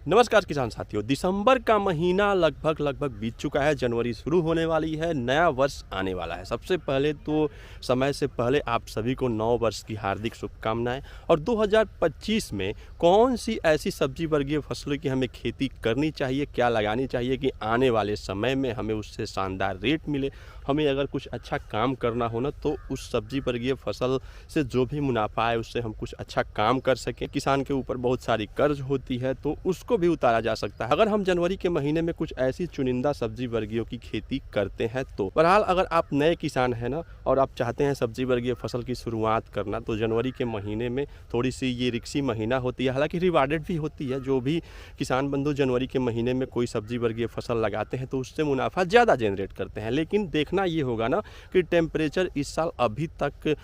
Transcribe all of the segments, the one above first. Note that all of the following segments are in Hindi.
नमस्कार किसान साथियों। दिसंबर का महीना लगभग बीत चुका है। जनवरी शुरू होने वाली है, नया वर्ष आने वाला है। सबसे पहले तो समय से पहले आप सभी को नव वर्ष की हार्दिक शुभकामनाएं। और 2025 में कौन सी ऐसी सब्जी वर्गीय फसलों की हमें खेती करनी चाहिए, क्या लगानी चाहिए कि आने वाले समय में हमें उससे शानदार रेट मिले। हमें अगर कुछ अच्छा काम करना हो ना, तो उस सब्जी वर्गीय फसल से जो भी मुनाफा है उससे हम कुछ अच्छा काम कर सकें। किसान के ऊपर बहुत सारी कर्ज होती है तो उसको भी उतारा जा सकता है अगर हम जनवरी के महीने में कुछ ऐसी चुनिंदा सब्जी वर्गीयों की खेती करते हैं तो। बहरहाल अगर आप नए किसान हैं ना और आप चाहते हैं सब्जी वर्गीय फसल की शुरुआत करना, तो जनवरी के महीने में थोड़ी सी ये रिक्सी महीना होती है, हालांकि रिवार्डेड भी होती है। जो भी किसान बंधु जनवरी के महीने में कोई सब्जी वर्गीय फसल लगाते हैं तो उससे मुनाफा ज़्यादा जनरेट करते हैं। लेकिन देखना ये होगा ना कि टेम्परेचर इस साल अभी तक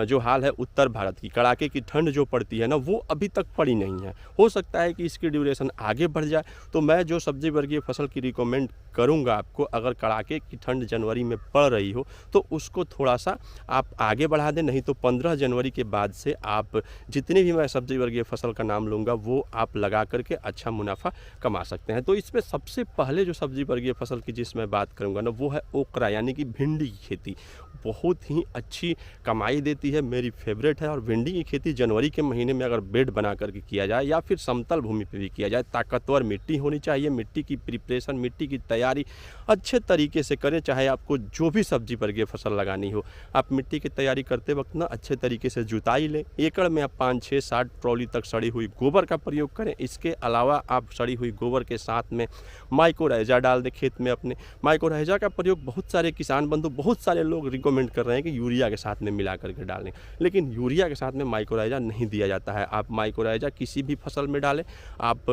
जो हाल है उत्तर भारत की कड़ाके की ठंड जो पड़ती है ना, वो अभी तक पड़ी नहीं है। हो सकता है कि इसकी ड्यूरेशन आगे बढ़ जाए। तो मैं जो सब्जी वर्गीय फसल की रिकमेंड करूंगा आपको, अगर कड़ाके की ठंड जनवरी में पड़ रही हो तो उसको थोड़ा सा आप आगे बढ़ा दें। नहीं तो 15 जनवरी के बाद से आप जितनी भी मैं सब्जी वर्गीय फसल का नाम लूँगा वो आप लगा करके अच्छा मुनाफा कमा सकते हैं। तो इसमें सबसे पहले जो सब्जी वर्गीय फसल की जिसमें बात करूँगा ना, वो है ओकरा, यानी कि भिंडी की खेती। बहुत ही अच्छी कमाई देती है, मेरी फेवरेट है। और भिंडी की खेती जनवरी के महीने में अगर बेड बना करके किया जाए या फिर समतल भूमि पे भी किया जाए, ताकतवर मिट्टी होनी चाहिए। मिट्टी की प्रिपरेशन, मिट्टी की तैयारी अच्छे तरीके से करें। चाहे आपको जो भी सब्जी वर्गीय फसल लगानी हो, आप मिट्टी की तैयारी करते वक्त ना अच्छे तरीके से जुताई लें। एकड़ में आप 5-6-7 ट्रॉली तक सड़ी हुई गोबर का प्रयोग करें। इसके अलावा आप सड़ी हुई गोबर के साथ में माइक्रोराइजा डाल दें खेत में अपने। माइक्रोराइजा का प्रयोग बहुत सारे किसान बंधु, बहुत सारे लोग रिकमेंड कर रहे हैं कि यूरिया के साथ में मिला करके डालें, लेकिन यूरिया के साथ में माइक्रोराइजा नहीं दिया जाता है। आप माइक्रोराइजा किसी भी फसल में डालें, आप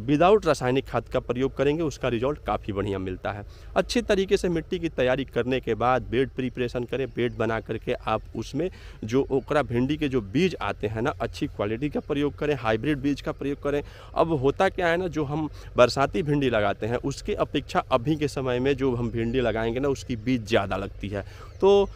विदाउट रासायनिक खाद का प्रयोग करेंगे, उसका रिजल्ट काफ़ी बढ़िया मिलता है। अच्छे तरीके से मिट्टी की तैयारी करने के बाद बेड प्रिपरेशन करें। बेड बना करके आप उसमें जो ओकरा भिंडी के जो बीज आते हैं ना, अच्छी क्वालिटी का प्रयोग करें, हाइब्रिड बीज का प्रयोग करें। अब होता क्या है ना, जो हम बरसाती भिंडी लगाते हैं उसके अपेक्षा अभी के समय में जो हम भिंडी लगाएंगे ना, उसकी बीज ज़्यादा लगती है। तो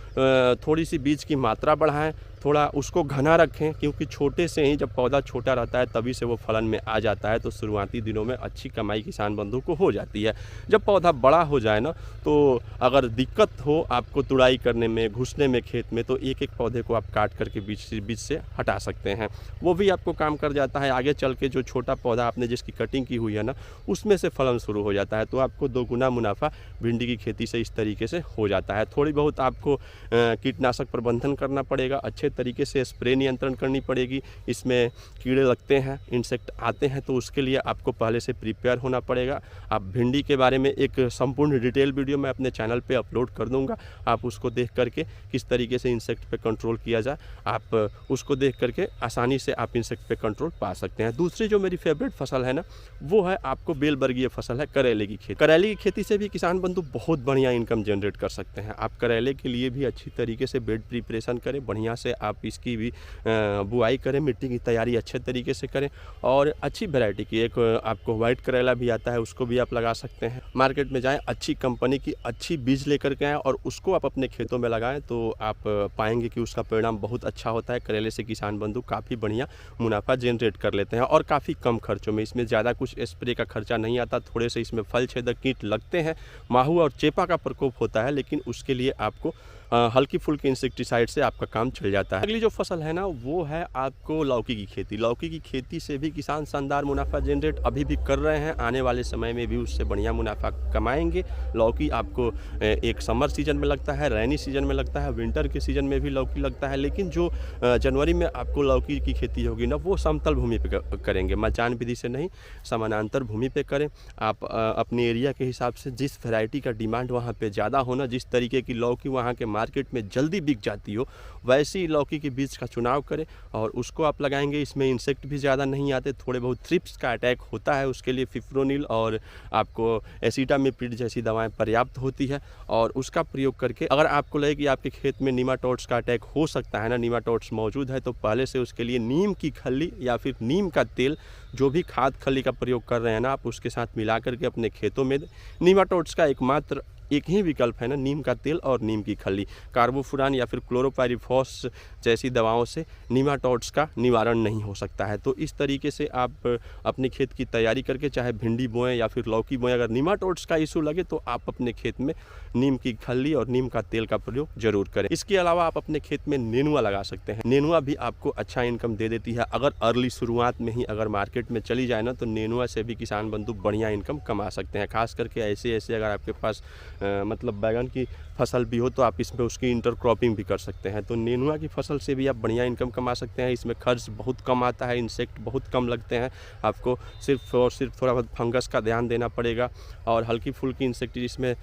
थोड़ी सी बीज की मात्रा बढ़ाएं, थोड़ा उसको घना रखें, क्योंकि छोटे से ही जब पौधा छोटा रहता है तभी से वो फलन में आ जाता है। तो शुरुआती दिनों में अच्छी कमाई किसान बंधु को हो जाती है। जब पौधा बड़ा हो जाए ना, तो अगर दिक्कत हो आपको तुड़ाई करने में, घुसने में खेत में, तो एक एक पौधे को आप काट करके बीच से हटा सकते हैं, वो भी आपको काम कर जाता है। आगे चल के जो छोटा पौधा आपने जिसकी कटिंग की हुई है ना, उसमें से फलन शुरू हो जाता है। तो आपको दोगुना मुनाफा भिंडी की खेती से इस तरीके से हो जाता है। थोड़ी बहुत आपको कीटनाशक प्रबंधन करना पड़ेगा, अच्छे तरीके से स्प्रे नियंत्रण करनी पड़ेगी। इसमें कीड़े लगते हैं, इंसेक्ट आते हैं, तो उसके लिए आपको पहले से प्रिपेयर होना पड़ेगा। आप भिंडी के बारे में एक संपूर्ण डिटेल वीडियो मैं अपने चैनल पे अपलोड कर दूंगा, आप उसको देख करके किस तरीके से इंसेक्ट पे कंट्रोल किया जाए, आप उसको देख करके आसानी से आप इंसेक्ट पे कंट्रोल पा सकते हैं। दूसरी जो मेरी फेवरेट फसल है ना, वो है आपको बेल वर्गीय फसल है करेले की खेती। करेले की खेती से भी किसान बंधु बहुत बढ़िया इनकम जनरेट कर सकते हैं। आप करेले के लिए भी अच्छी तरीके से बेड प्रिपरेशन करें, बढ़िया से आप इसकी भी बुआई करें, मिट्टी की तैयारी अच्छे तरीके से करें। और अच्छी वैरायटी की एक आपको वाइट करेला भी आता है, उसको भी आप लगा सकते हैं। मार्केट में जाएं, अच्छी कंपनी की अच्छी बीज लेकर के आएँ और उसको आप अपने खेतों में लगाएं, तो आप पाएंगे कि उसका परिणाम बहुत अच्छा होता है। करेले से किसान बंधु काफ़ी बढ़िया मुनाफा जनरेट कर लेते हैं और काफ़ी कम खर्चों में। इसमें ज़्यादा कुछ स्प्रे का खर्चा नहीं आता। थोड़े से इसमें फल छेदक कीट लगते हैं, माहू और चेपा का प्रकोप होता है, लेकिन उसके लिए आपको हल्की फुल्की इंसेक्टिसाइड से आपका काम चल जाता है। अगली जो फसल है ना, वो है आपको लौकी की खेती। लौकी की खेती से भी किसान शानदार मुनाफा जनरेट अभी भी कर रहे हैं, आने वाले समय में भी उससे बढ़िया मुनाफा कमाएंगे। लौकी आपको एक समर सीजन में लगता है, रैनी सीजन में लगता है, विंटर के सीजन में भी लौकी लगता है। लेकिन जो जनवरी में आपको लौकी की खेती होगी ना, वो समतल भूमि पे करेंगे, मचान विधि से नहीं, समानांतर भूमि पे करें। आप अपने एरिया के हिसाब से जिस वैरायटी का डिमांड वहाँ पे ज़्यादा होना, जिस तरीके की लौकी वहाँ के मार्केट में जल्दी बिक जाती हो, वैसी लौकी के बीज का चुनाव करें और उसको आप लगाएंगे। इसमें इंसेक्ट भी ज़्यादा नहीं आते, थोड़े बहुत थ्रिप्स का अटैक होता है, उसके लिए फिप्रोनिल और आपको एसिटामिप्रिड जैसी दवाएं पर्याप्त होती है। और उसका प्रयोग करके अगर आपको लगे कि आपके खेत में नीमाटोड्स का अटैक हो सकता है ना, नीमाटोड्स मौजूद है, तो पहले से उसके लिए नीम की खल्ली या फिर नीम का तेल, जो भी खाद खल्ली का प्रयोग कर रहे हैं ना, आप उसके साथ मिला करके अपने खेतों में नीमाटोड्स का एकमात्र एक ही विकल्प है ना, नीम का तेल और नीम की खल्ली। कार्बोफुरान या फिर क्लोरोपाइरीफॉस जैसी दवाओं से नीमाटोड्स का निवारण नहीं हो सकता है। तो इस तरीके से आप अपने खेत की तैयारी करके चाहे भिंडी बोएं या फिर लौकी बोएं, अगर नीमाटोड्स का इशू लगे तो आप अपने खेत में नीम की खल्ली और नीम का तेल का प्रयोग जरूर करें। इसके अलावा आप अपने खेत में नेनुआ लगा सकते हैं। नेनुआ भी आपको अच्छा इनकम दे देती है। अगर अर्ली शुरुआत में ही अगर मार्केट में चली जाए ना, तो नेनुआ से भी किसान बंधु बढ़िया इनकम कमा सकते हैं। खास करके ऐसे अगर आपके पास मतलब बैगन की फसल भी हो तो आप इसमें उसकी इंटरक्रॉपिंग भी कर सकते हैं। तो नेनुआ की फसल से भी आप बढ़िया इनकम कमा सकते हैं। इसमें खर्च बहुत कम आता है, इंसेक्ट बहुत कम लगते हैं। आपको सिर्फ और सिर्फ थोड़ा बहुत फंगस का ध्यान देना पड़ेगा और हल्की फुल्की इंसेक्ट जिसमें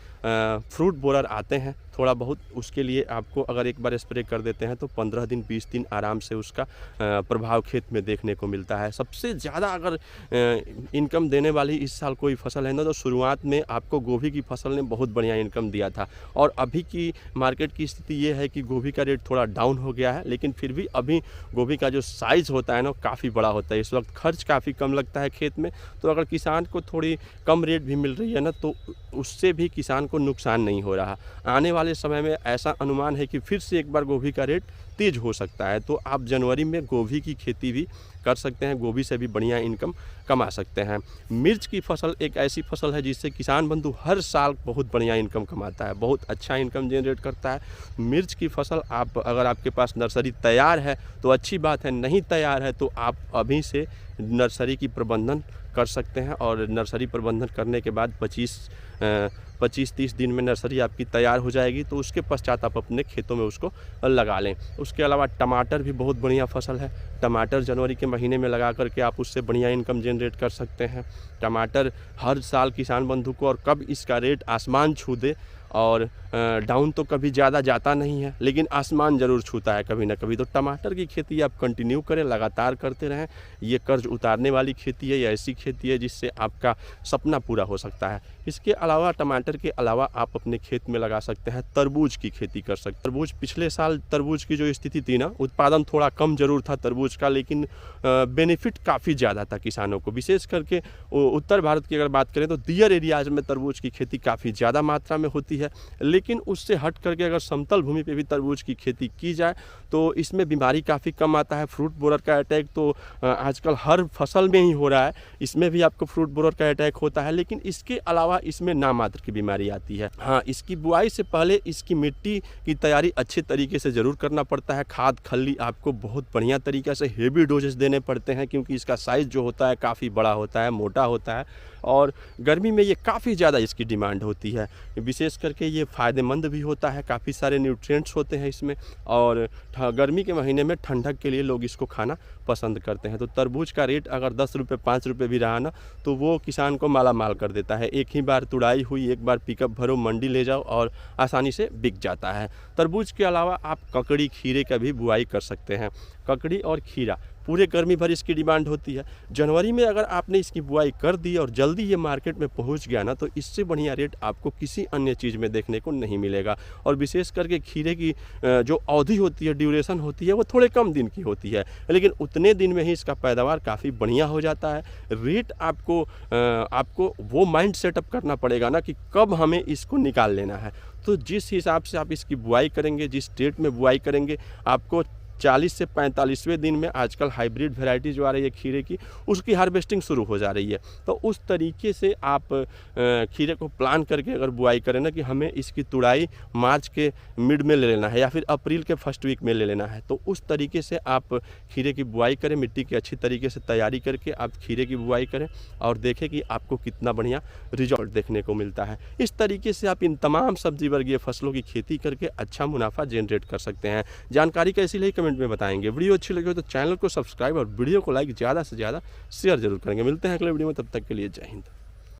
फ्रूट बोरर आते हैं थोड़ा बहुत, उसके लिए आपको अगर एक बार स्प्रे कर देते हैं तो 15 दिन 20 दिन आराम से उसका प्रभाव खेत में देखने को मिलता है। सबसे ज़्यादा अगर इनकम देने वाली इस साल कोई फसल है ना, तो शुरुआत में आपको गोभी की फसल ने बहुत बढ़िया इनकम दिया था। और अभी की मार्केट की स्थिति ये है कि गोभी का रेट थोड़ा डाउन हो गया है, लेकिन फिर भी अभी गोभी का जो साइज़ होता है ना काफ़ी बड़ा होता है। इस वक्त खर्च काफ़ी कम लगता है खेत में, तो अगर किसान को थोड़ी कम रेट भी मिल रही है ना, तो उससे भी किसान को नुकसान नहीं हो रहा। आने वाले समय में ऐसा अनुमान है कि फिर से एक बार गोभी का रेट तेज हो सकता है, तो आप जनवरी में गोभी की खेती भी कर सकते हैं। गोभी से भी बढ़िया इनकम कमा सकते हैं। मिर्च की फसल एक ऐसी फसल है जिससे किसान बंधु हर साल बहुत बढ़िया इनकम कमाता है, बहुत अच्छा इनकम जनरेट करता है। मिर्च की फसल आप अगर आपके पास नर्सरी तैयार है तो अच्छी बात है, नहीं तैयार है तो आप अभी से नर्सरी की प्रबंधन कर सकते हैं। और नर्सरी प्रबंधन करने के बाद 25-30 दिन में नर्सरी आपकी तैयार हो जाएगी, तो उसके पश्चात आप अपने खेतों में उसको लगा लें। उसके अलावा टमाटर भी बहुत बढ़िया फसल है। टमाटर जनवरी के महीने में लगा करके आप उससे बढ़िया इनकम जनरेट कर सकते हैं। टमाटर हर साल किसान बंधु को, और कब इसका रेट आसमान छू दे, और डाउन तो कभी ज़्यादा जाता नहीं है लेकिन आसमान ज़रूर छूता है कभी ना कभी। तो टमाटर की खेती आप कंटिन्यू करें, लगातार करते रहें। ये कर्ज उतारने वाली खेती है, ये ऐसी खेती है जिससे आपका सपना पूरा हो सकता है। इसके अलावा टमाटर के अलावा आप अपने खेत में लगा सकते हैं तरबूज की खेती कर सकते हैं। तरबूज पिछले साल तरबूज की जो स्थिति थी ना, उत्पादन थोड़ा कम जरूर था तरबूज का, लेकिन बेनिफिट काफ़ी ज़्यादा था किसानों को। विशेष करके उत्तर भारत की अगर बात करें तो दियर एरियाज में तरबूज की खेती काफ़ी ज़्यादा मात्रा में होती है। लेकिन उससे हट करके अगर समतल भूमि पे भी तरबूज की खेती की जाए तो इसमें बीमारी काफ़ी कम आता है। फ्रूट बोरर का अटैक तो आजकल हर फसल में ही हो रहा है, इसमें भी आपको फ्रूट बोरर का अटैक होता है, लेकिन इसके अलावा इसमें नामात्र की बीमारी आती है। हाँ, इसकी बुआई से पहले इसकी मिट्टी की तैयारी अच्छे तरीके से ज़रूर करना पड़ता है। खाद खल्ली आपको बहुत बढ़िया तरीक़े से हेवी डोजेस देने पड़ते हैं, क्योंकि इसका साइज़ जो होता है काफ़ी बड़ा होता है, मोटा होता है, और गर्मी में ये काफ़ी ज़्यादा इसकी डिमांड होती है। विशेष करके ये फ़ायदेमंद भी होता है, काफ़ी सारे न्यूट्रिएंट्स होते हैं इसमें, और गर्मी के महीने में ठंडक के लिए लोग इसको खाना पसंद करते हैं। तो तरबूज का रेट अगर 10 रुपये 5 रुपये भी रहा ना, तो वो किसान को माला माल कर देता है। एक ही बार तुड़ाई हुई, एक बार पिकअप भरो, मंडी ले जाओ और आसानी से बिक जाता है। तरबूज के अलावा आप ककड़ी खीरे का भी बुआई कर सकते हैं। ककड़ी और खीरा पूरे गर्मी भर इसकी डिमांड होती है। जनवरी में अगर आपने इसकी बुआई कर दी और जल्दी ये मार्केट में पहुंच गया ना, तो इससे बढ़िया रेट आपको किसी अन्य चीज़ में देखने को नहीं मिलेगा। और विशेष करके खीरे की जो अवधि होती है, ड्यूरेशन होती है, वो थोड़े कम दिन की होती है, लेकिन उतने दिन में ही इसका पैदावार काफ़ी बढ़िया हो जाता है। रेट आपको वो माइंड सेटअप करना पड़ेगा ना कि कब हमें इसको निकाल लेना है। तो जिस हिसाब से आप इसकी बुआई करेंगे, जिस डेट में बुआई करेंगे, आपको 40 से 45वें दिन में आजकल हाइब्रिड वैरायटी जो आ रही है खीरे की, उसकी हार्वेस्टिंग शुरू हो जा रही है। तो उस तरीके से आप खीरे को प्लान करके अगर बुआई करें ना कि हमें इसकी तुड़ाई मार्च के मिड में ले लेना है या फिर अप्रैल के फर्स्ट वीक में ले लेना है, तो उस तरीके से आप खीरे की बुआई करें। मिट्टी की अच्छी तरीके से तैयारी करके आप खीरे की बुआई करें और देखें कि आपको कितना बढ़िया रिजल्ट देखने को मिलता है। इस तरीके से आप इन तमाम सब्जी वर्गीय फसलों की खेती करके अच्छा मुनाफा जनरेट कर सकते हैं। जानकारी कैसी लगी कमेंट में बताएंगे। वीडियो अच्छी लगी हो तो चैनल को सब्सक्राइब और वीडियो को लाइक ज़्यादा से ज़्यादा शेयर जरूर करेंगे। मिलते हैं अगले वीडियो में, तब तक के लिए जय हिंद।